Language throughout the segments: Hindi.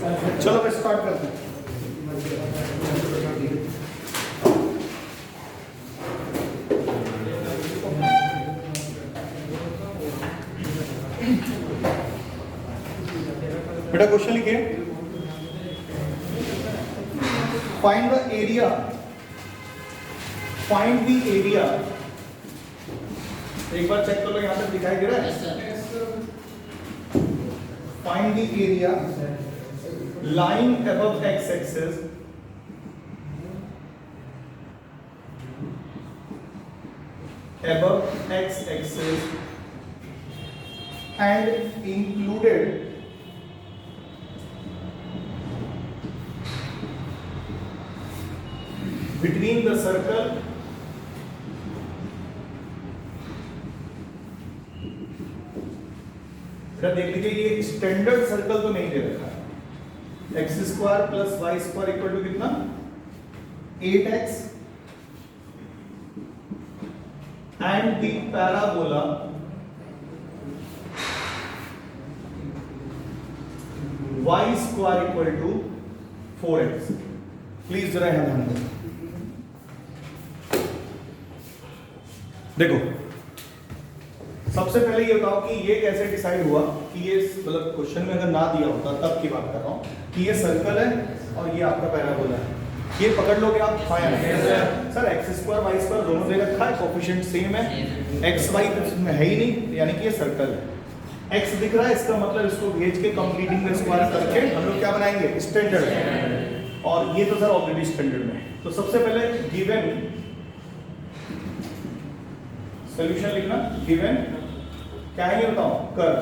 चलो फिर स्टार्ट करते हैं। बेटा क्वेश्चन लिखिए, find the area, find the area. एक बार चेक कर लो, यहां तक दिखाई दे रहा है? Find the area lying above x-axis and included between the circle देख लीजिए, ये स्टैंडर्ड सर्कल तो नहीं दे रखा है। X square plus y square equal to कितना? 8x and the parabola y square equal to 4x। Please जरा यहां ध्यान दो। देखो, सबसे पहले ये बताओ कि ये कैसे डिसाइड हुआ कि ये, मतलब क्वेश्चन में अगर ना दिया होता तब की बात कर रहा हूं कि ये सर्कल है और ये आपका पैराबोला है। ये पकड़ लोगे आप? हाँ या नहीं? Sir x square y square दोनों दे रखा है, कोफिशिएंट सेम है, एक्स वाई में है ही नहीं, यानी कि ये सर्कल है। एक्स दिख रहा है, इसका मतलब इसको भेज के कंप्लीटिंग द स्क्वायर करके हम लोग क्या बनाएंगे? स्टैंडर्ड। और ये तो सर ऑलरेडी स्टैंडर्ड में है। तो सबसे पहले गिवन सॉल्यूशन लिखना। गिवन क्या है ये बताओ? Curve.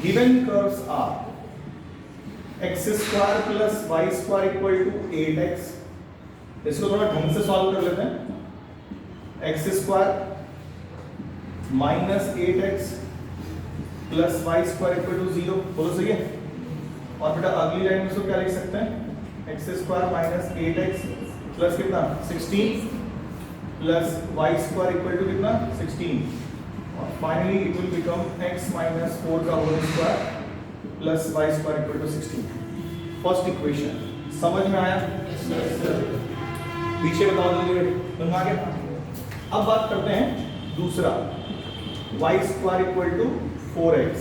Given curves are x square plus y square equal to 8x। इसको थोड़ा ढंग से सॉल्व कर लेते हैं। X square minus 8x plus y square equal to 0। बोलो सही है? और बेटा अगली लाइन में इसको क्या लिख सकते हैं? X square minus 8x plus कितना? 16 plus y square equal to कितना? 16। और finally it will become x minus 4 का whole square plus y square equal to 16। First equation समझ में आया? पीछे बताओ जल्दी, समझ आ गया? अब बात करते हैं दूसरा, Y square equal to 4x।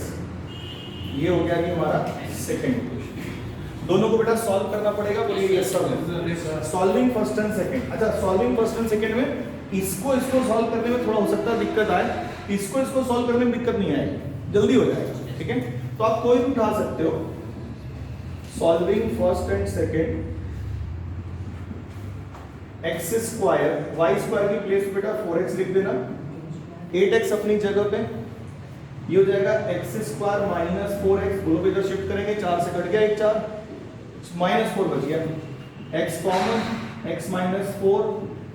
ये हो गया कि हमारा सेकेंड इक्वेशन। दोनों को बेटा सॉल्व करना पड़ेगा। बोलिए yes sir. Solving first and second. अच्छा, सॉल्विंग फर्स्ट एंड सेकंड में इसको सॉल्व करने में थोड़ा हो सकता है दिक्कत आए, इसको सॉल्व करने में दिक्कत नहीं आएगी, जल्दी हो जाएगा। ठीक है, तो आप कोई भी उठा सकते हो। Solving first and second, x square y square की प्लेस पे बेटा 4x लिख देना, 8x अपनी जगह पे, ये हो जाएगा एक्स स्क्वायर माइनस 4x। दोनों पे इधर शिफ्ट करेंगे, 4 से कट गया, 1 4 माइनस 4 बच गया। x common, x minus 4,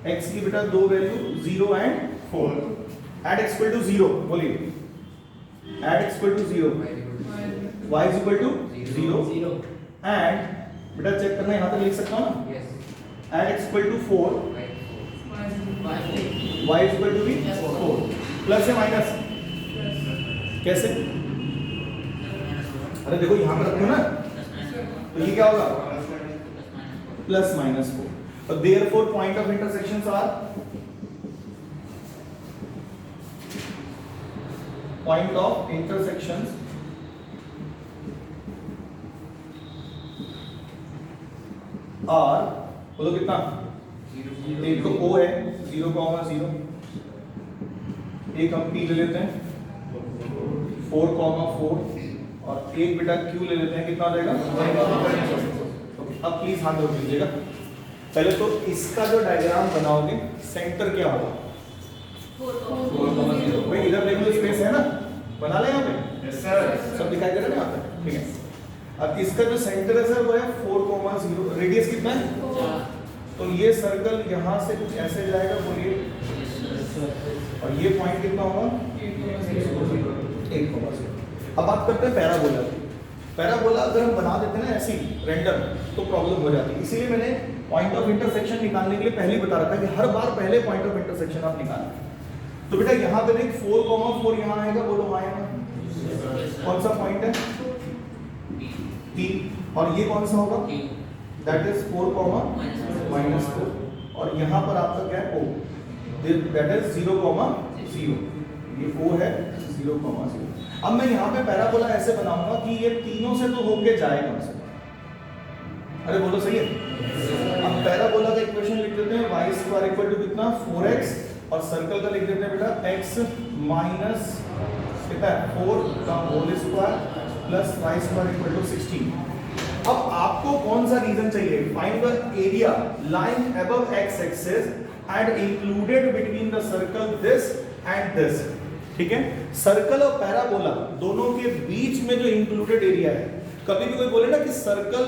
x की बेटा दो value 0 and 4। At x equal to 0, बोलिए at x equal to 0, y is equal to 0 and बेटा चेक करना, यहां तक लिख सकता हूं ना? At x equal to 4, y is equal to 4। Plus या माइनस? कैसे? अरे देखो यहां पर रखो ना, तो ये क्या होगा? Plus minus 4। और therefore point of intersections are, point of intersections are, बोलो कितना? एक तो O है 0, 0, एक हम P ले लेते हैं 4, 4 और एक बेटा Q ले लेते हैं, कितना हो जाएगा? अब प्लीज हाथ रोक लीजिएगा। पहले तो इसका जो डायग्राम बनाओगे, सेंटर क्या होगा? भाई इधर देख लो, स्पेस है ना, बना ले यहाँ पे। यस सर, सब दिखाई दे रहा है यहाँ पे? ठीक है। अब इसका जो सेंटर है सर वो है 4, 0। रेडियस कितना है? तो ये सर्कल यहाँ से कुछ ऐसे जाएगा, बोलिए, और ये पॉइंट कितना होगा? 1, 0। अब बात करते हैं पैराबोला की। पैराबोला अगर हम बना देते हैं ना ऐसी रैंडम, तो प्रॉब्लम हो जाती है। इसीलिए मैंने पॉइंट ऑफ इंटरसेक्शन निकालने के लिए पहले बता रखा है कि हर बार पहले पॉइंट ऑफ इंटरसेक्शन आप निकालें। तो बेटा यहाँ पे देख 4, 4 यहाँ आएगा, बोलो हाँ आएगा। कौन सा पॉइंट है? P। और ये कौन सा होगा? That is 4, -4। और यहाँ पर आपका क्या है? O। That is 0, 0। ये O है 0, 0। अब मैं यहाँ पे पैराबोला ऐसे बनाऊंगा कि ये तीनों से तो होके जाए कम से कम। अरे बोलो सही है? अब पैराबोला का इक्वेशन लिख देते हैं y स्क्वायर इक्वल टू कितना? 4x। और सर्कल का लिख देते हैं बेटा x माइनस कितना है? 4 का whole square plus y square equal to 16। अब आपको कौन सा रीजन चाहिए? Find the area lying above x axis and included between the circle this and this. ठीक है? सर्कल और पैराबोला दोनों के बीच में जो इंक्लूडेड एरिया है, कभी भी कोई बोले ना कि सर्कल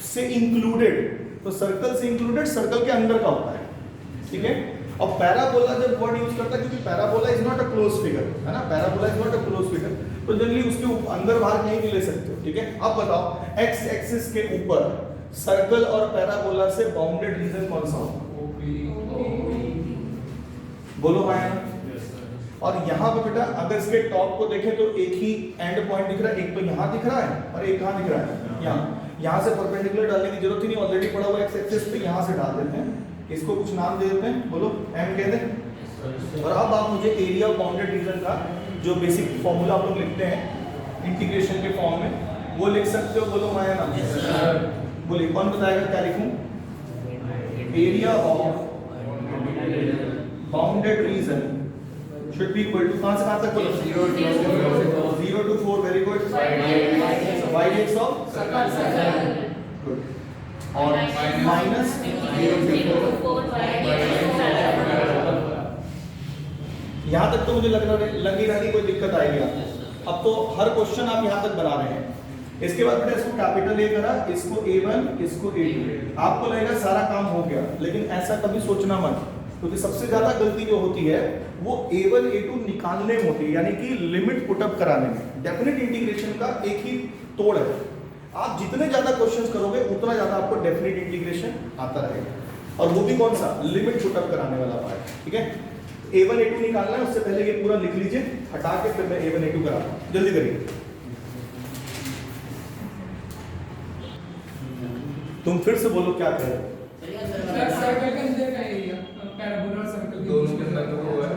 से इंक्लूडेड, तो सर्कल से इंक्लूडेड सर्कल के अंदर का होता है। ठीक है? और पैराबोला जब वर्ड यूज करता है, क्योंकि parabola is not a close figure, है ना? Parabola is not a close figure, तो जनरली उसके अंदर बाहर कहीं भी ले सकते हो। ठीक है? अब बताओ x एक्सिस के ऊपर सर्कल और पैराबोला से बाउंडेड रीजन कौन सा होगा? बोलो भाई। और यहाँ पे बेटा अगर इसके टॉप को देखें तो एक ही एंड पॉइंट दिख रहा है, एक तो यहाँ दिख रहा है और एक कहाँ दिख रहा है? यहाँ से परपेंडिकुलर डालने की जरूरत ही नहीं, ऑलरेडी पड़ा हुआ x एक्सिस पे, यहाँ से डाल देते हैं। इसको कुछ नाम दे देते हैं, बोलो m कह दें। और अब आप मुझे एरिया ऑफ बाउंडेड रीजन का जो बेसिक फॉर्मूला आप लोग लिखते हैं इंटीग्रेशन के फॉर्म में, वो लिख सकते हो। बोलो माया नाम। बोलिए कौन बताएगा क्या लिखूं? Area of bounded reason should be equal to, कहां से कहां तक बोलो? 0 to 4। Very good. y dx of good और माइनस 0 to 4 यहां तक तो मुझे लग ही रहा कि कोई दिक्कत आएगी आपको। अब तो हर क्वेश्चन आप यहां तक बना रहे हैं। इसके बाद बेटा इसको कैपिटल ए करा, इसको A1, इसको A2, आपको लगेगा सारा काम हो गया, लेकिन ऐसा कभी सोचना मत, क्योंकि सबसे ज्यादा गलती जो होती है वो A1 A2 निकालने में होती है, यानी कि लिमिट पुटअप कराने में। डेफिनेट इंटीग्रेशन का एक ही तोड़ है, आप जितने ज्यादा क्वेश्चंस करोगे उतना ज्यादा आपको डेफिनेट इंटीग्रेशन आता रहेगा। और वो भी कौन सा? लिमिट पुटअप कराने वाला पार्ट। ठीक है? A1 A2 निकालना है, उससे पहले ये पूरा लिख लीजिए, हटा के फिर मैं A1 A2 कराता हूं। जल्दी करिए। तुम फिर से बोलो क्या कह रहे हो? सर्कल के अंदर का एरिया, पैराबोला सर्कल दोनों के अंदर तो वो है।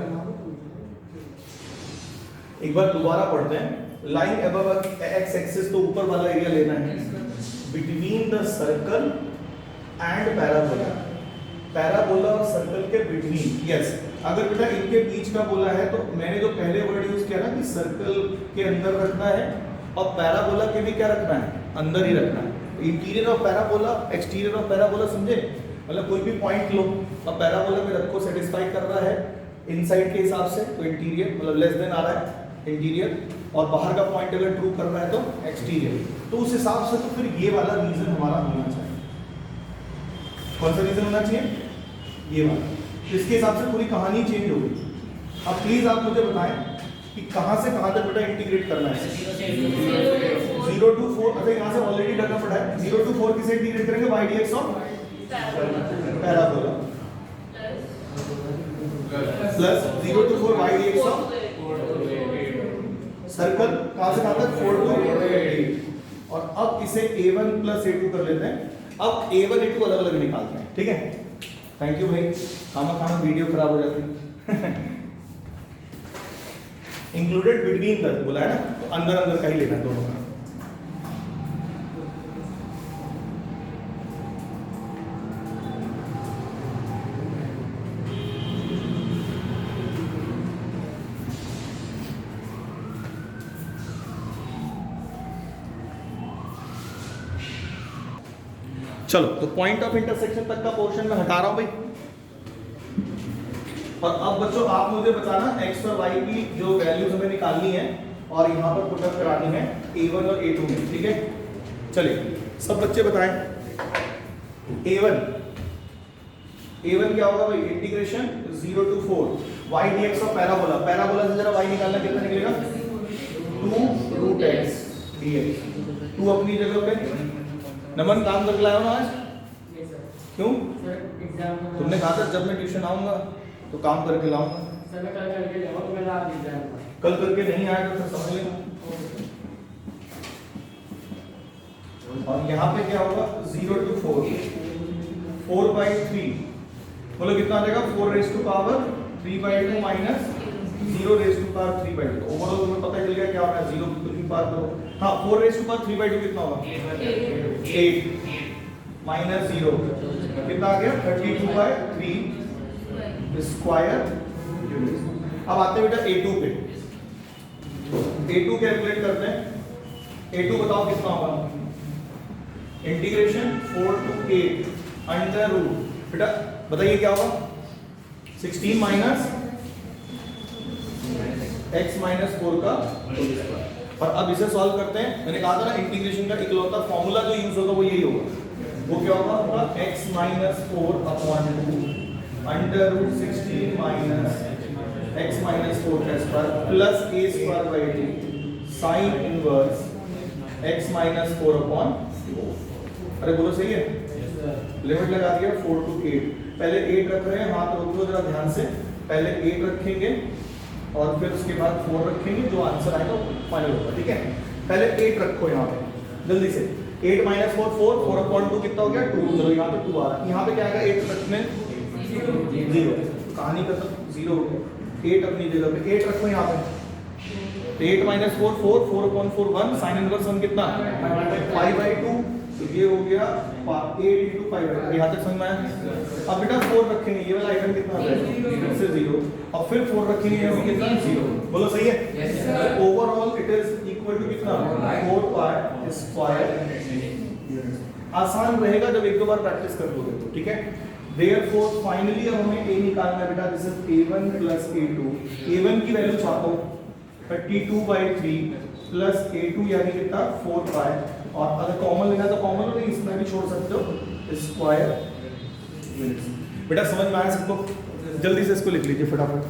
एक बार दोबारा पढ़ते हैं। लाइन अबव x एक्सिस, तो ऊपर वाला एरिया लेना है between the circle and parabola. Parabola और सर्कल के बिटवीन। यस, अगर बेटा इनके बीच का बोला है तो मैंने जो पहले वर्ड यूज किया ना कि सर्कल के अंदर रखना है, और पैराबोला के भी क्या रखना है? अंदर ही रखना है। Interior of parabola, exterior of parabola, समझे? मतलब कोई भी पॉइंट लो और पैराबोला में रखो, सेटिस्फाई कर रहा है इनसाइड के हिसाब से तो इंटीरियर, मतलब लेस देन आ रहा है इंटीरियर, और बाहर का पॉइंट अगर ट्रू कर रहा है तो एक्सटीरियर। तो उस हिसाब से तो फिर ये वाला रीजन हमारा होना चाहिए। कौन सा रीजन होना चाहिए? ये वाला। इसके हिसाब से पूरी कहानी चेंज हो गई। अब प्लीज आप मुझे बताएं कि कहां से कहां तक बेटा इंटीग्रेट करना है? 0 to 4। अच्छा यहाँ से ऑलरेडी करना पड़ा है। 0 to 4 किसे इंटीग्रेट करेंगे? y dx of parabola plus 0 to 4 y dx of circle. कहां से कहां तक? 4 to 8। और अब इसे A1 प्लस A2 कर लेते हैं। अब A1 A2 अलग अलग निकालते हैं। ठीक है? थैंक यू भाई, खाना वीडियो खराब हो जाती है। इंक्लूडेड बिटवीन तक बोला है ना, तो अंदर अंदर का ही लेना है दोनों का। चलो, तो पॉइंट ऑफ इंटरसेक्शन तक का पोर्शन मैं हटा रहा हूं भाई। और अब बच्चों आप मुझे बताना x और y की जो वैल्यूज हमें निकालनी है और यहाँ पर पुटअप करानी है A1 और A2 में। ठीक है? चलिए सब बच्चे बताएं। A1 क्या होगा भाई? Integration 0 to 4 y dx of parabola. Parabola से जरा y निकालना, कितना निकलेगा? 2 root x dx। 2 अपनी जगह पे। नमन काम करके लाया हो ना आज? क्यों? तुमने कहा था जब मैं ट्यूशन आऊंगा तो काम करके लाऊंगा। कल करके नहीं आया तो फिर समझ लेना। और यहाँ पे क्या होगा 0 to 4 4/3 बोलो कितना आ जाएगा 4 raised to power 3/2 minus 0 raised to power 3/2। तो ओवरऑल तुम्हें पता चल गया क्या होगा 0 की पावर करो। हाँ 4 raised to power 3/2 कितना होगा 8 माइनस 0 कितना आ गया 32/3 स्क्वायर यूनिट। अब आते हैं बेटा A2 पे। A2 कैलकुलेट करते हैं। A2 बताओ कितना होगा इंटीग्रेशन 4 to 8 अंडर रूट बेटा बताइए क्या होगा 16 माइनस x माइनस 4 का होल स्क्वायर। और अब इसे सॉल्व करते हैं। मैंने कहा था ना इंटीग्रेशन का इकलौता फॉर्मूला जो यूज होगा वो यही होगा। वो क्या होगा x minus 4 upon 2 under root 16 minus x minus 4 का square plus a square by 2 sine inverse x minus 4 upon 4। अरे बोलो सही है लिमिट लगा दिया 4 to 8। पहले 8 रख रहे हैं हाथ रोको जरा ध्यान से। पहले 8 रखेंगे और फिर उसके बाद 4 रखेंगे जो आंसर आएगा वो फाइनल होगा। ठीक है पहले 8 रखो यहाँ पे जल्दी से 8 माइनस 4 4 4 अपॉन 2 कितना हो गया 2। चलो यहाँ पे 2 आ रहा है। यहाँ पे क्या आएगा 8 रखने 0 कहानी खत्म 0 हो गया। 8 अपनी जगह पे 8 रखो यहाँ पे 8 माइनस 4 4 4 अपॉन 4 1 साइन इनवर्स 1 कितना 5/2। तो ये हो गया 8 into 5/2। यहाँ तक समझ में आया। अब बेटा 4 रखेंगे ये वाला आइटम कितना आ जाएगा इससे 0 और फिर 4 रखेंगे ये कितना 0। बोलो सही है overall it is equal to कितना 4 पार्ट स्क्वायर। आसान रहेगा जब एक दो बार प्रैक्टिस कर लोगे तो। ठीक है देयरफॉर फाइनली अब हमें a निकालना है बेटा this is a1 plus a2। a1 की वैल्यू चाहता हूं 32/3 प्लस a2 यानी कितना 4 पाई और अगर कॉमन लेना तो कॉमन नहीं इसमें भी छोड़ सकते हो स्क्वायर यूनिट्स। बेटा समझ में आया सबको जल्दी से इसको लिख लीजिए फटाफट।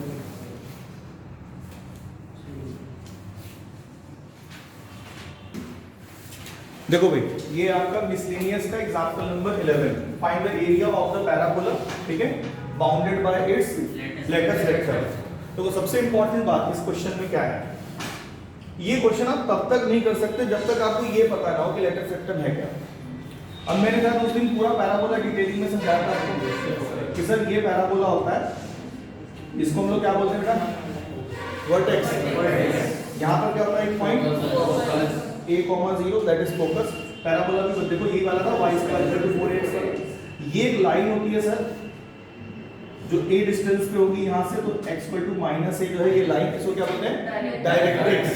देखो भाई ये आपका मिसलेनियस का example number 11 find the area of the parabola. ठीक है bounded by its latus rectangle. तो सबसे इंपॉर्टेंट बात इस क्वेश्चन में क्या है ये क्वेश्चन आप तब तक नहीं कर सकते जब तक आपको ये पता ना हो कि लेटस रेक्टम है क्या। अब मैंने कहा उस दिन पूरा पैराबोला डिटेलिंग में समझाया था आपको कि सर ये पैराबोला होता है इसको हम लोग क्या बोलते हैं बेटा वर्टेक्स। यहाँ पर क्या होता है एक point a, 0 that is focus. Parabola भी देखो ये वाला था y² 4x। ये एक लाइन होती है सर जो a डिस्टेंस पे होगी यहाँ से तो x -a जो है ये लाइन इसको क्या बोलते हैं डायरेक्ट्रिक्स।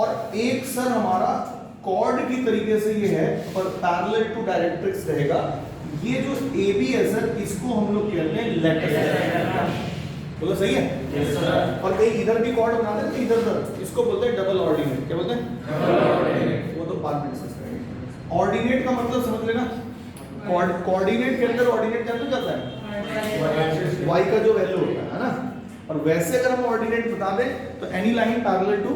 और एक सर हमारा कॉर्ड की तरीके से ये है पर पैरेलल टू डायरेक्ट्रिक्स रहेगा। ये जो AB है सर इसको हम लोग कहते हैं लेटस रेक्टम। बोलो सही है yes, और कहीं इधर भी कॉर्ड बना देते हैं इधर उधर इसको बोलते हैं डबल ऑर्डिनेट। क्या बोलते हैं डबल ऑर्डिनेट। वो तो बाद में डिस्कस करेंगे। ऑर्डिनेट का मतलब समझ लेना कोऑर्डिनेट के अंदर ऑर्डिनेट क्या जाता है y का जो वैल्यू होता है ना। और वैसे अगर हम ऑर्डिनेट बता दें तो any line parallel to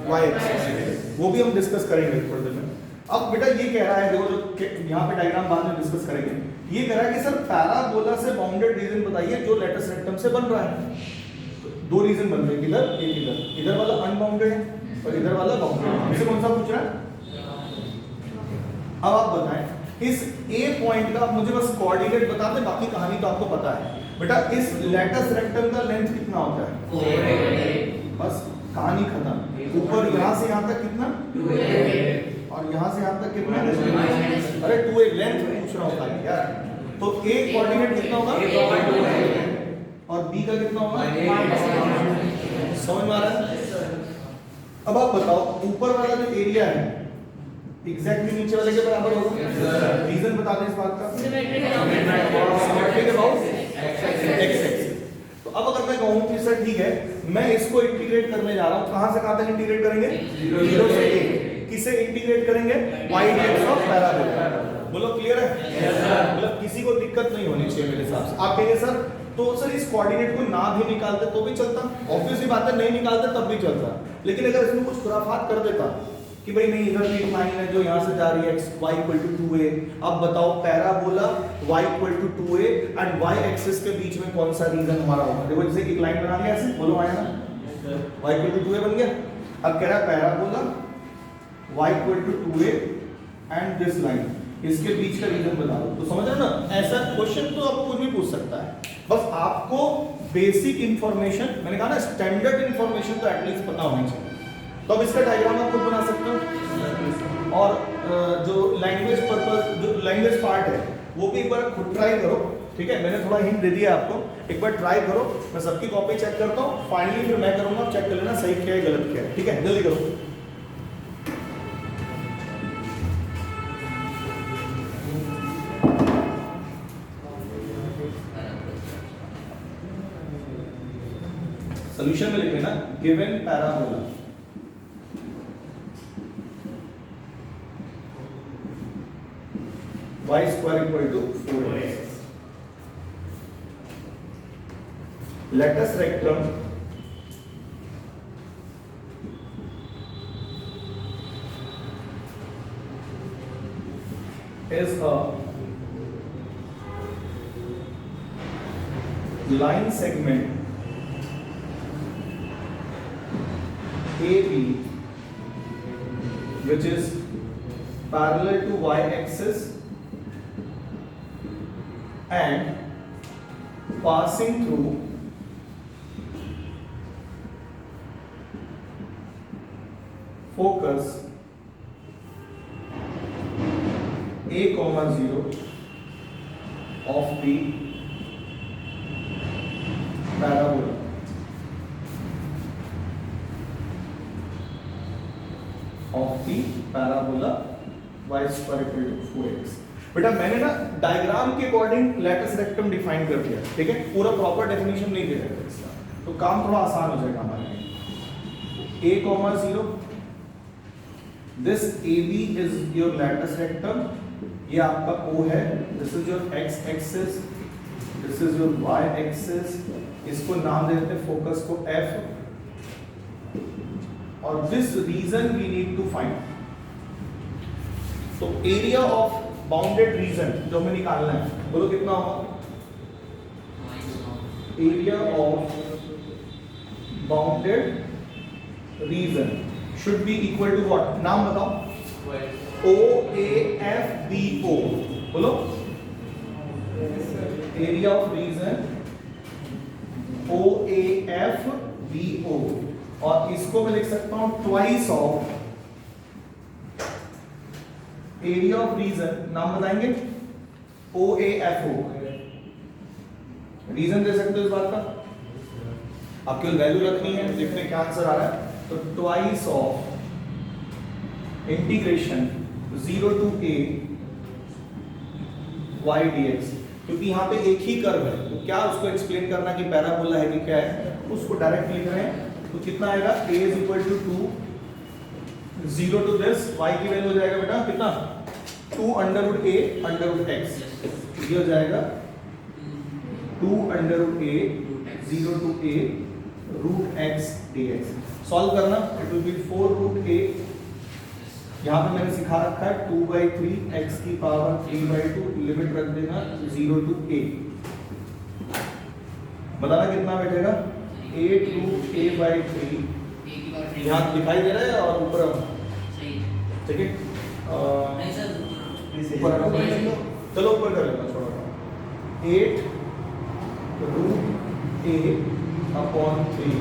y axis वो भी हम डिस्कस करेंगे थोड़ी देर में। अब बेटा ये कह रहा है देखो जो यहाँ पे डायग्राम बाद में डिस्कस करेंगे। ये कह रहा है कि सर पैराबोला से बाउंडेड रीजन बताइए जो लेटस रेक्टम से बन रहा है। दो रीजन बन रहे हैं इधर एक इधर वाला अनबाउंडेड है और इधर वाला बाउंडेड है। हमसे कौन सा पूछ रहा है। अब आप बताएं इस A पॉइंट का मुझे बस कोऑर्डिनेट बता दें बाकी कहानी तो आपको पता है। बेटा इस लेटस रेक्टम का लेंथ कितना होता है बस कहानी खत्म। ऊपर यहाँ से यहाँ तक कितना 2a और यहाँ से यहाँ तक कितना अरे 2a लेंथ पूछ रहा होता है यार। तो A कोऑर्डिनेट कितना होगा और B का कितना होगा समझ में आ रहा है। अब आप बताओ ऊपर वाला जो एरिया है एग्जैक्टली नीचे वाले के बराबर होगा। रीजन बता दें इस बात का सिमेट्रिक अबाउट x। तो अब अगर मैं कहूं कि सर ठीक है मैं इसको इंटीग्रेट करने जा रहा हूं कहां से कहां तक इंटीग्रेट करेंगे 0 से a। किसे इंटीग्रेट करेंगे y dx ऑफ पैराबोला। बोलो क्लियर है मतलब किसी को दिक्कत नहीं होनी चाहिए मेरे हिसाब से। आप कहेंगे सर तो सर इस कोऑर्डिनेट को ना भी निकालते तो भी चलता ऑब्वियसली बात है नहीं निकालते तब भी चलता। लेकिन अगर इसमें कुछ खुराफात कर देता कि भाई नहीं इधर एक लाइन है जो यहाँ से जा रही है y = 2a। अब बताओ parabola y = 2a and y axis के बीच में कौन सा रीजन हमारा होगा। देखो जैसे एक लाइन बना लिया ऐसे बोलो आया ना y = 2a बन गया। अब कह रहा है parabola y = 2a and this line, इसके बीच का रीजन बता दो। तो समझ रहे हो ना, ऐसा क्वेश्चन तो आपको कुछ भी पूछ सकता है, बस आपको बेसिक इंफॉर्मेशन, मैंने कहा ना स्टैंडर्ड इंफॉर्मेशन तो एटलीस्ट पता होनी चाहिए। तो अब इसका डायग्राम आप खुद बना सकते हो, और जो लैंग्वेज पर्पस, जो लैंग्वेज पार्ट है वो भी एक बार खुद ट्राई करो, ठीक है। मैंने थोड़ा हिंट दे दिया आपको, एक बार ट्राई करो। मैं सबकी कॉपी चेक करता हूँ, फाइनली फिर मैं करूंगा, चेक कर लेना सही क्या है गलत क्या है, ठीक है। जल्दी करो। सोल्यूशन में लिखे ना, given parabola y square equal to 4x. Latus rectum is a line segment AB which is parallel to y-axis and passing through focus A, 0 of the parabola y square equal to 4x। बेटा मैंने ना डायग्राम के अकॉर्डिंग लैटिस रेक्टम डिफाइन कर दिया, ठीक है, पूरा प्रॉपर डेफिनेशन नहीं दे रहा था इसका, तो काम थोड़ा आसान हो जाएगा हमारे लिए। A, 0, this AB is your latus rectum, ये आपका O है, this is your x axis, this is your y axis, इसको नाम देते हैं फोकस को F, और this region we need to find। तो एरिया ऑफ बाउंडेड रीजन जो हमें निकालना है, बोलो कितना होगा? Area of bounded region should be equal to what? नाम बताओ। OAFBO, बोलो। एरिया ऑफ रीजन OAFBO, और इसको मैं लिख सकता हूं twice of area of region, नाम बताएंगे OAFO। रीजन दे सकते हो इस बात का, आपके वैल्यू रखनी है, लिखने क्या आंसर आ रहा है, तो twice of integration 0 to a y dx, क्योंकि यहाँ पे एक ही कर्व है, तो क्या उसको एक्सप्लेन करना कि पैराबोला है कि क्या है, उसको डायरेक्ट लिख रहे हैं। तो कितना आएगा? a is equal to 2, 0 to this, y की वैल्यू हो जाएगा बेटा कितना? 2 under root a under root x, ये हो जाएगा 2 under root a 0 to a root x dx। Solve करना, it will be 4 root a, यहाँ पे मैंने सिखा रखा है 2/3 x की पावर 3/2, लिमिट रख देना 0 to a, बताना कितना बैठेगा? 8 root a/3, यहाँ दिखाई दे रहा है और ऊपर ठीक है, चलो ऊपर कर लेना, छोड़ो। 8 root a upon 3,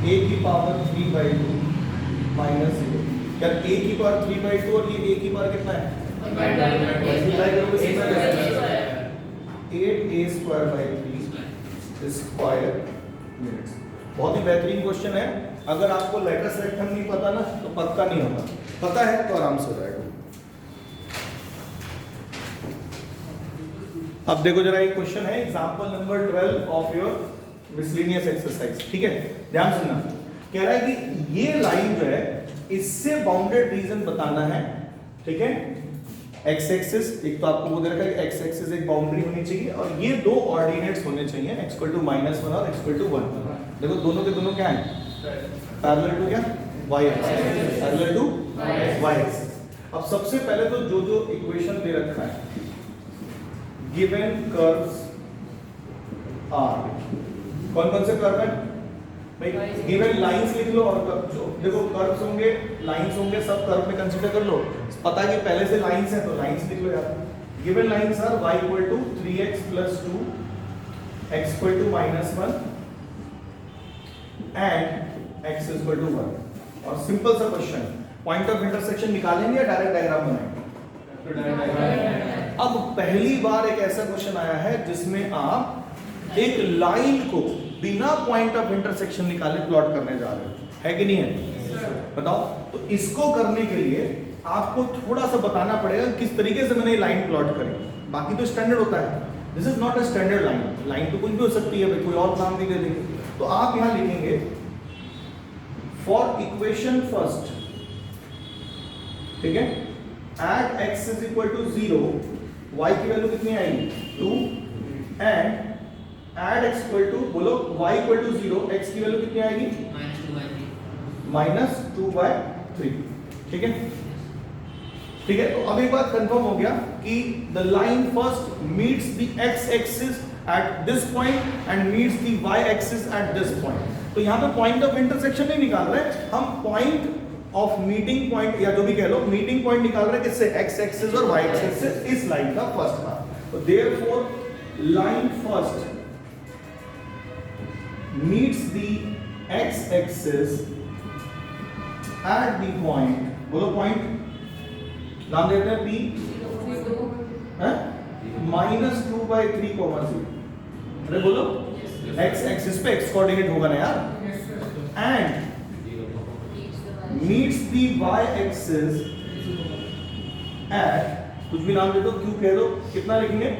a की पावर 3/2 माइनस 0, क्या a की पावर 3/2 और ये a की पावर कितना है? 8a square by 3 square minutes. बहुत ही बेहतरीन क्वेश्चन है, अगर आपको लैटिस रेक्टम नहीं पता ना तो पक्का नहीं होगा, पता है तो आराम से हो जाएगा। अब देखो जरा, एक क्वेश्चन है example number 12 of your miscellaneous exercise, ठीक है, ध्यान सुनना। कह रहा है कि ये लाइन जो है इससे बाउंडेड रीजन बताना है, ठीक है। एक्स एक्सिस, एक तो आपको वो दे रखा है कि एक्स एक्सिस एक बाउंड्री होनी चाहिए, और ये दो ऑर्डिनेट्स होने चाहिए, x = -1 और x = 1। देखो दोनों के दोनों क्या है? पैरेलल टू क्या? y axis, parallel to y axis. अब सबसे पहले तो जो जो इक्वेशन दे रखा है, गिवन कर्व्स आर, कौन कौन से कर्व है? भाई गिवन लाइंस लिख लो और जो देखो कर्व्स होंगे, लाइंस होंगे, सब कर्व में कंसीडर कर लो। पता है कि पहले से लाइंस है तो लाइंस लिख लो यार। Given lines are y equal to 3x plus 2 x equal to -1 and x equal to 1। और सिंपल सा क्वेश्चन, पॉइंट ऑफ इंटरसेक्शन निकालेंगे या डायरेक्ट डायग्राम बनाएंगे? अब पहली बार एक ऐसा क्वेश्चन आया है जिसमें आप एक लाइन को बिना पॉइंट ऑफ इंटरसेक्शन निकाले प्लॉट करने जा रहे हो, है कि नहीं है? बताओ। तो इसको करने के लिए आपको थोड़ा सा बताना पड़ेगा किस तरीके से मैंने ये लाइन प्लॉट करी। बाकी तो स्टैंडर्ड होता है, this is not a standard line. Line तो कुछ भी हो सकती है, कोई और नाम भी दे देंगे। तो आप यहां लिखेंगे फॉर इक्वेशन फर्स्ट, ठीक है, at x is equal to 0, y की वैल्यू कितनी आएगी 2, and at x equal to, बोलो y इक्वल टू 0, x की वैल्यू कितनी आएगी -2/3। ठीक है, ठीक है। तो अब एक बात कंफर्म हो गया कि the line first meets the x axis at this point and meets the y axis at this point. तो यहां पे पॉइंट ऑफ इंटरसेक्शन नहीं निकाल रहे, हम पॉइंट ऑफ मीटिंग पॉइंट या जो भी कह लो, मीटिंग पॉइंट निकाल रहे हैं किससे, x एक्सिस और y एक्सिस से, इस लाइन का फर्स्ट पार्ट। तो therefore line first meets the x axis at the point, बोलो पॉइंट नाम देते हैं p है -2/3, 0। अरे बोलो x एक्सिस पे x कोऑर्डिनेट होगा ना यार, and meets the y axis at, कुछ भी नाम दे दो, q कह दो, कितना लिखेंगे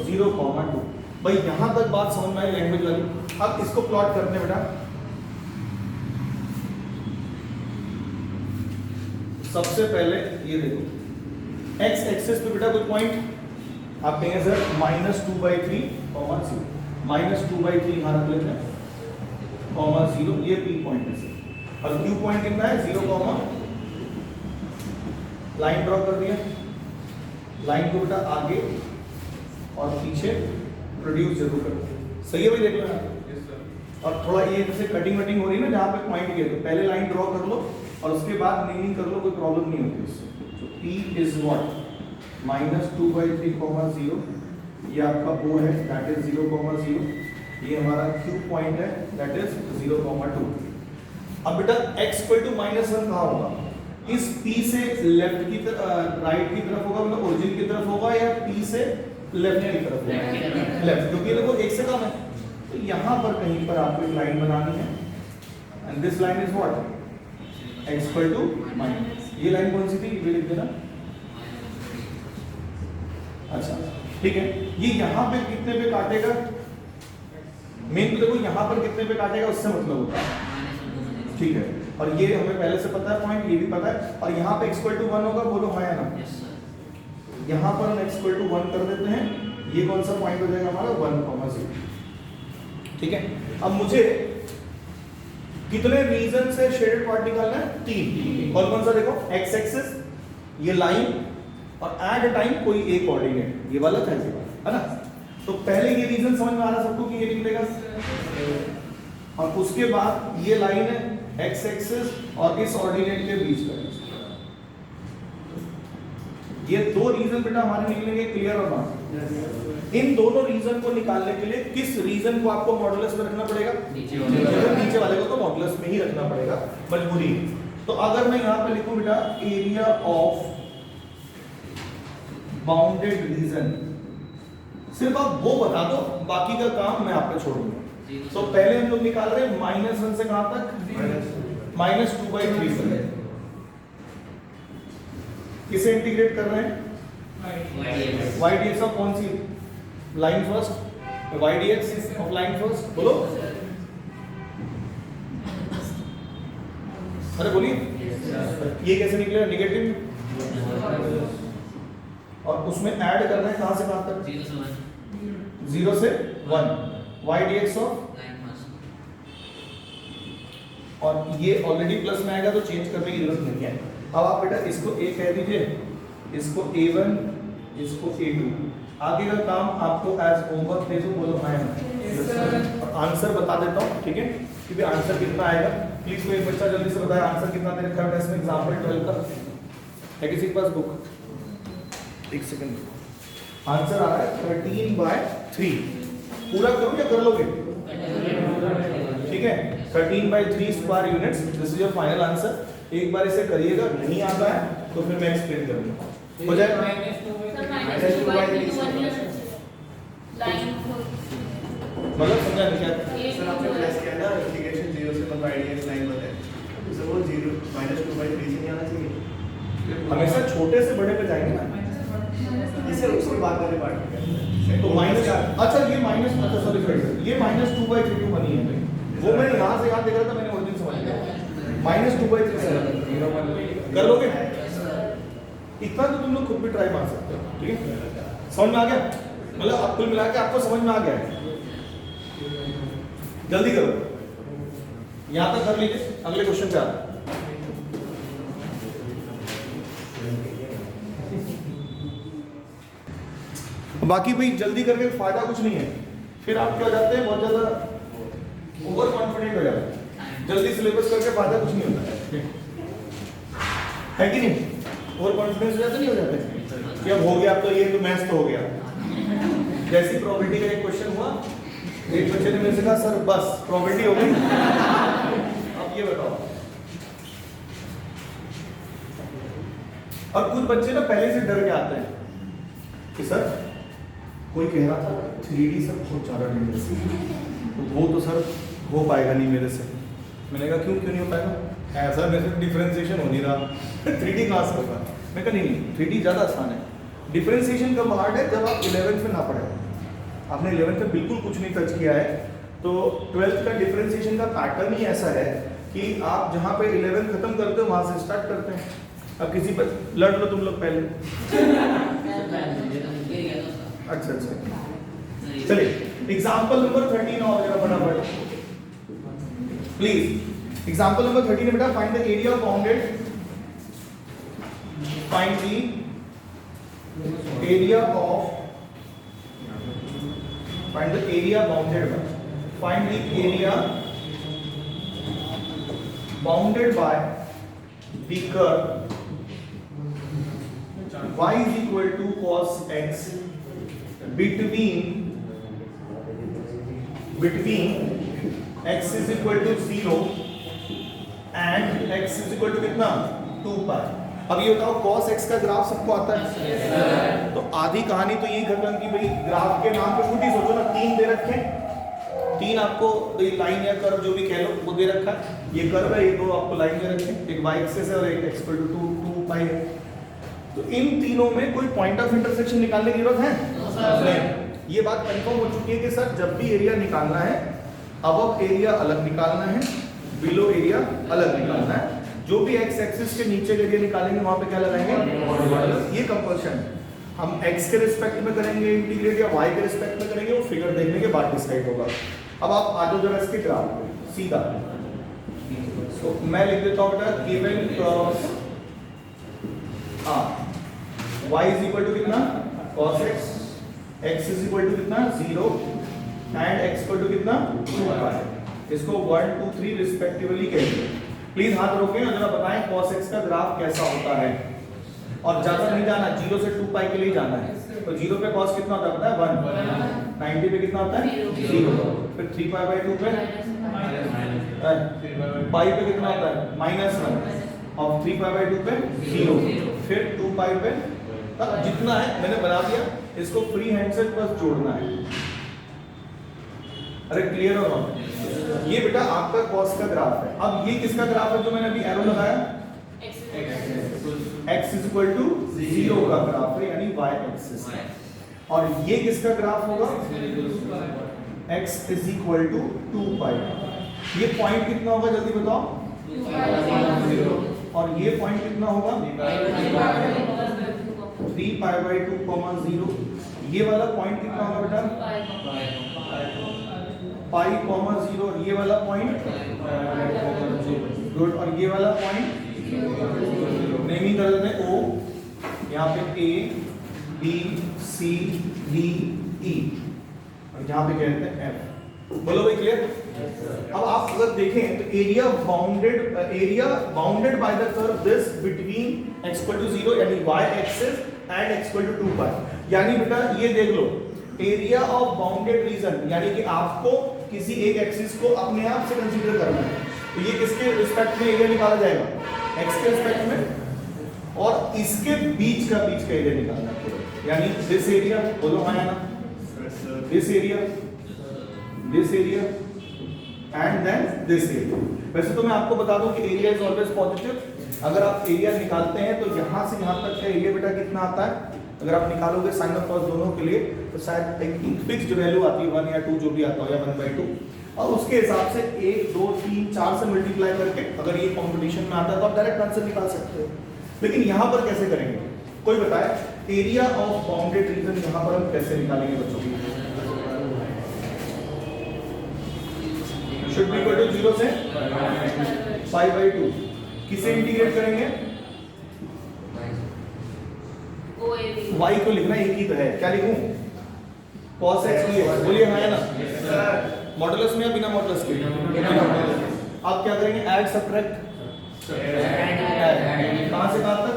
0,2। भाई यहां तक बात समझ में आई लैंग्वेज वाली। अब इसको प्लॉट करते बेटा, सबसे पहले ये देखो x एक्सिस पे बेटा कोई पॉइंट आप कहेंगे सर -2/3, 0, -2/3 यहां रख लेते हैं, 0, ये p पॉइंट है सर। और q पॉइंट कितना है 0, लाइन ड्रॉ कर दिया, लाइन को बेटा आगे और पीछे प्रोड्यूस जरूर करो, सही है भाई, देख लो ना। और थोड़ा ये जैसे कटिंग वटिंग हो रही है ना जहाँ पे पॉइंट किए, तो पहले लाइन ड्रॉ कर लो और उसके बाद मीनिंग कर लो, कोई प्रॉब्लम नहीं होती उससे। तो p इज व्हाट -2/3, 0, ये आपका o है, दैट इज 0,0, ये हमारा q पॉइंट है, दैट इज 0,2। अब बेटा x इक्वल टू -1 कहाँ होगा, इस p से लेफ्ट की तरफ, राइट की तरफ होगा, मतलब ओरिजिन की तरफ होगा, या p से लेफ्ट की तरफ होगा, लेफ्ट, क्योंकि देखो एक से कम है। तो यहां पर कहीं पर आपको एक लाइन बनानी है, and this line is what x equal to minus, ये लाइन कौन सी थी, ये लिख देना। अच्छा ठीक है, ये यहां पे कितने पे काटेगा, मेन तो देखो यहां पर कितने पे काटेगा उससे मतलब होता है, ठीक है। और ये हमें पहले से पता है पॉइंट, ये भी पता है। और यहाँ पे x इक्वल टू 1 होगा, बोलो हाँ या ना। यहाँ पर हम x इक्वल टू 1 कर देते हैं, ये कौन सा पॉइंट हो जाएगा हमारा 1,0, ठीक है। अब मुझे कितने रीजन से शेडेड पार्ट निकालना है, 3। कौन कौन सा देखो, x एक्सिस, ये लाइन, और एट अ टाइम कोई एक कोऑर्डिनेट, ये वाला था है ना। तो पहले ये रीजन समझ में आ रहा सबको कि ये निकलेगा, और उसके बाद ये लाइन है x एक्सिस और इस ऑर्डिनेट के बीच का, ये दो रीजन बेटा हमारे निकलेंगे, क्लियर और नॉट। इन दोनों रीजन को निकालने के लिए किस रीजन को आपको मॉडुलस में रखना पड़ेगा, नीचे वाले को तो मॉडुलस में ही रखना पड़ेगा, मजबूरी। तो अगर मैं यहाँ पे लिखूं बेटा एरिया ऑफ बाउंडेड रीजन, सिर्फ आप वो बता दो, बाकी का काम मैं आप पे छोड़ दूंगा। तो पहले हम लोग निकाल रहे हैं -1 से कहां तक, -2/3 तक। किसे इंटीग्रेट कर रहे हैं, y dx ऑफ कौन सी line first, y dx of line first, बोलो अरे बोलिए। ये कैसे निकलेगा, नेगेटिव, और उसमें ऐड कर रहे हैं कहां से कहां तक, 0 से 1, y dx ऑफ, और ये ऑलरेडी प्लस में आएगा तो चेंज करने की जरूरत नहीं है। अब आप बेटा इसको a कह दीजिए, इसको a1, इसको a2, आगे का काम आपको एज होमवर्क दे दूं, बोलो हाँ, और आंसर बता देता हूं, ठीक है। कि भी आंसर कितना आएगा। प्लीज कोई बच्चा जल्दी से बताए आंसर कितना दे रखा है टेस्ट में एग्जांपल 12 का है किसी के पास बुक? एक सेकंड, आंसर आ रहा है 13/3। पूरा करूं या कर लोगे? ठीक है, 13/3 square units, this is your final answer. एक बार इसे करिएगा, नहीं आता है तो फिर मैं एक्सप्लेन करूंगा। हो जाए मतलब समझा नहीं क्या? सर आपने प्लस किया ना, इंटीग्रेशन 0 से मतलब आइडियस लाइन बताए, तो सर वो 0 -2/3 से नहीं आना चाहिए? हमेशा छोटे से बड़े पे जाएंगे ना। इससे उसके बाद वाले पार्ट में तो माइनस, अच्छा ये माइनस, अच्छा सॉरी ये -2/3 बनी है भाई, वो मैं यहाँ से याद देख रहा था, मैंने ओरिजिन समझ लिया। -2/3 से कर लोगे? इतना तो तुम लोग खुद भी ट्राई मार सकते हो, ठीक है? समझ में आ गया? मतलब अब कुल मिला के आपको समझ में आ गया है। जल्दी करो, यहाँ तक कर लीजिए, अगले क्वेश्चन पे आते हैं। बाकी भाई जल्दी करके फायदा कुछ नहीं है, फिर आप क्या हो जाते हैं, बहुत ज्यादा ओवर कॉन्फिडेंट हो जाते हैं। जल्दी सिलेबस करके फायदा कुछ नहीं होता है कि नहीं? ओवर कॉन्फिडेंस हो जाता नहीं, हो जाता है कि अब हो गया, अब तो ये तो मैथ्स तो हो गया। जैसी प्रोबेबिलिटी का एक क्वेश्चन हुआ, एक बच्चे ने मेरे से कहा सर बस प्रोबेबिलिटी हो गई। अब ये बताओ, और कुछ बच्चे ना पहले से डर के आते हैं कि सर कोई कह रहा था 3D सर बहुत ज़्यादा डेंजरस है, तो वो तो सर हो पाएगा नहीं मेरे से। मैंने कहा क्यों नहीं हो पाएगा? ऐसा मेरे से डिफरेंशिएशन हो नहीं रहा। 3D कहाँ से होगा? मैं कहा नहीं 3D ज़्यादा आसान है। डिफरेंशिएशन कब हार्ड है? जब आप 11th में ना पढ़े, आपने 11th में बिल्कुल कुछ नहीं टच किया है, तो 12th का डिफरेंशिएशन का पैटर्न ही ऐसा है कि आप जहाँ पे 11th खत्म करते हो वहाँ से स्टार्ट करते हैं। अब किसी पर लड़ लो तुम लोग पहले। अच्छा चलिए, एग्जाम्पल नंबर 13 और जरा फटाफट प्लीज। एग्जाम्पल नंबर 13 बेटा, find the area of bounded, find the area of, find the area bounded bye, find the area bounded by the curve y is equal to cos x between x is equal to 0 and x is equal to कितना 2 पाई। अब ये बताओ cos x का ग्राफ सबको आता है? तो आधी कहानी तो यही खत्म की भाई, ग्राफ के नाम पे खुद ही सोचो ना, 3 दे रखे, 3 आपको लाइन या कर्व जो भी कह लो वो दे रखा है। ये कर्व है, ये दो आपको लाइन दे रखे, एक y एक्सिस है और एक x इक्वल टू 2 पाई है। तो इन तीनों में कोई पॉइंट ऑफ इंटरसेक्शन निकालने की जरूरत है? नहीं। ये बात कंफर्म हो चुकी है कि सर जब भी एरिया निकालना है, अबव एरिया अलग निकालना है, बिलो एरिया अलग निकालना है। जो भी एक्स एक्सिस के नीचे एरिया निकालेंगे वहां पे क्या लगाएंगे? ये कंपल्शन है। हम x के रिस्पेक्ट में करेंगे इंटीग्रेट या y के रिस्पेक्ट में करेंगे, वो फिगर देखने के बाद डिसाइड होगा। अब आप आ जाओ जरा इसके ग्राफ पे सीधा। तो मैं लिख देता हूं बेटा, given y is equal to कितना cos x, x is equal to कितना 0 एंड x इक्वल टू कितना 2 पाई। इसको 1 2 3 रिस्पेक्टिवली कहेंगे। प्लीज हाथ रोकें और जरा बताएं cos x का ग्राफ कैसा होता है। और ज्यादा नहीं जाना, 0 से 2 पाई के लिए जाना है। तो 0 पे cos कितना होता है? 1। 90 पे कितना होता है? 0। फिर 3 पाई बाय 2 पे पाई पे कितना होता है? -1। और 3 पाई बाय 2 पे 0। फिर 2 पाई पे जितना है मैंने बना दिया, इसको फ्री हैंड से बस जोड़ना है। अरे क्लियर हो? ये बेटा आपका cos का ग्राफ है। अब ये किसका ग्राफ है जो मैंने अभी एरो लगाया? x इज इक्वल टू 0 का ग्राफ है, यानी y एक्सिस है। और ये किसका ग्राफ होगा? x इज इक्वल टू 2 पाई। ये पॉइंट कितना होगा जल्दी बताओ? 0। और ये पॉइंट कितना होगा? 3 पाई बाय 2 0। ये वाला पॉइंट कितना होगा बेटा? पाई 0। ये वाला पॉइंट गुड। और ये वाला पॉइंट नेमिंग कर देते हैं O, यहाँ पे A B C D E और यहाँ पे कहते हैं F। बोलो भाई क्लियर? अब आप अगर देखें तो area bounded by the curve this between x equal to 0 यानी y axis and x equal to 2 pi. यानी बेटा ये देख लो एरिया ऑफ बाउंडेड रीजन, यानी कि आपको किसी एक एक्सिस को अपने आप से कंसीडर करना है, तो ये किसके रिस्पेक्ट में एरिया निकाला जाएगा, x के रिस्पेक्ट में, और इसके बीच का एरिया निकालना है, यानी दिस एरिया, बोलो हाँ या ना, this area and then this area. वैसे तो मैं आपको बता दूं कि एरिया इज ऑलवेज पॉजिटिव। अगर आप एरिया निकालते हैं तो यहां से यहां तक का एरिया बेटा कितना आता है, अगर आप निकालोगे साइन और कॉस दोनों के लिए तो शायद एक फिक्स्ड वैल्यू आती है 1 या 2 जो भी आता हो, या 1/2, और उसके हिसाब से 1 2 3 4 से मल्टीप्लाई करके अगर ये कॉम्पिटिशन में आता है तो आप डायरेक्ट आंसर निकाल सकते हो। लेकिन यहाँ पर कैसे करेंगे, कोई बताए एरिया ऑफ बाउंडेड रीजन यहाँ पर हम कैसे निकालेंगे बच्चों की, शुड बी इक्वल टू 0 से π/2, किसे इंटीग्रेट करेंगे, y को लिखना एक ही तो है, क्या लिखूं, cos x dx, बोलिए हाँ या ना, मॉडुलस में या बिना मॉडुलस के, आप क्या करेंगे, ऐड सब्ट्रैक्ट, कहां से कहां तक,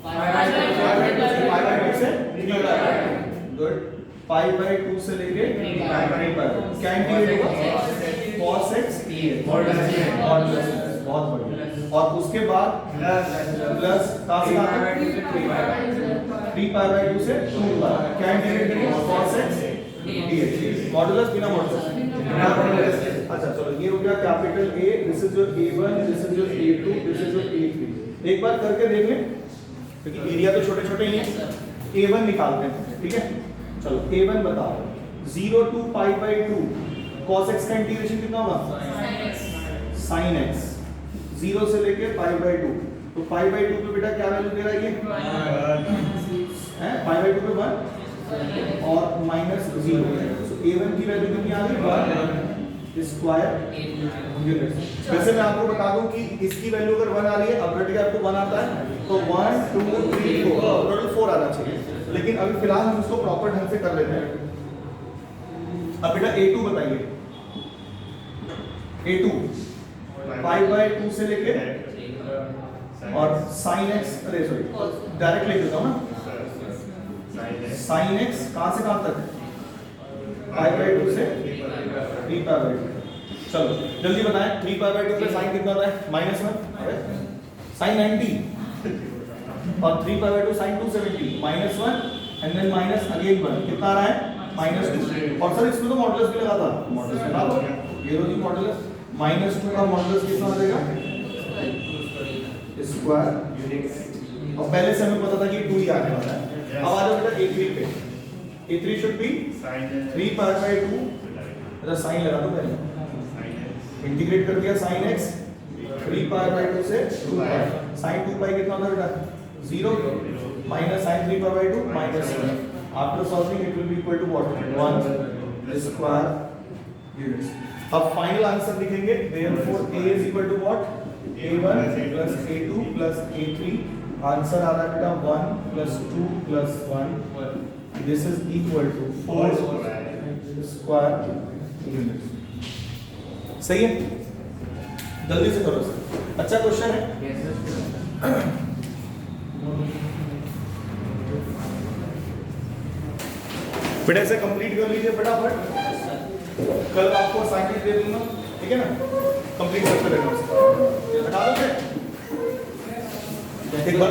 π/2 से गुड, π/2 से लेके क्या इंटीग्रेट होगा, cos x मॉडुलस, बहुत बढ़िया, और उसके बाद प्लस कहां से कहां तक, 3π/2 से 2π, क्या इंटीग्रेट करेंगे, cos x dx, मॉडुलस बिना मॉडुलस। अच्छा चलो ये हो गया capital A, this is your A1, this is your A2, this is your A3। एक बार करके देख लें क्योंकि एरिया तो छोटे छोटे ही हैं। A1 निकालते हैं, ठीक है, चलो A1 बताओ, 0 to π/2 cos x का इंटीग्रेशन कितना होगा, sin x, 0 से लेके π/2, तो π/2 पे बेटा क्या वैल्यू दे रहा है ये, है π/2 पे 1 और -0, तो A1 की वैल्यू कितनी आ गई, 1 स्क्वायर यूनिट। वैसे मैं आपको बता दूं कि इसकी वैल्यू अगर 1 आ रही है, अब रट आपको 1 आता है तो 1 2 3 4 टोटल 4 आना चाहिए, लेकिन अभी फिलहाल हम इसको प्रॉपर ढंग से कर लेते हैं। अब बेटा A2 बताइए, A2 π/2 से लेके और sin x, अरे सॉरी डायरेक्ट लिख देता हूं ना, sin x कहां से कहां तक, π/2 से 3π/2। चलो जल्दी बताएं, 3π/2 पे sin कितना आता है, -1, sin 90, और 3π/2 sin 270, -1 and then minus again 1, कितना आ रहा है, -2, और सर इसमें तो मॉडुलस भी लगा था, मॉडुलस लगा दो, ये लो जी मॉडुलस, -2 का मॉडुलस कितना आ जाएगा, स्क्वायर यूनिट, और पहले से हमें पता था कि 2 ही आने वाला है। अब आ जाओ बेटा A3 पे, A3 शुड बी 3π/2, अच्छा साइन लगा दो पहले, इंटीग्रेट कर दिया sin x 3π/2 से 2π, sin 2π कितना होता है बेटा, 0 minus sin 3π/2 -1, after solving it will be equal to what, 1 square units। अब फाइनल आंसर लिखेंगे, therefore A is equal to what, A1 plus A2 plus A3, answer आ रहा है बेटा 1 plus 2 plus 1, this is equal to 4 square units। सही है, जल्दी से करो सर, अच्छा क्वेश्चन है। बेटा इसे कंप्लीट कर लीजिए फटाफट, कल आपको असाइनमेंट दे दूंगा, ठीक है ना, कंप्लीट करते रहना, हटा दोगे एक बार।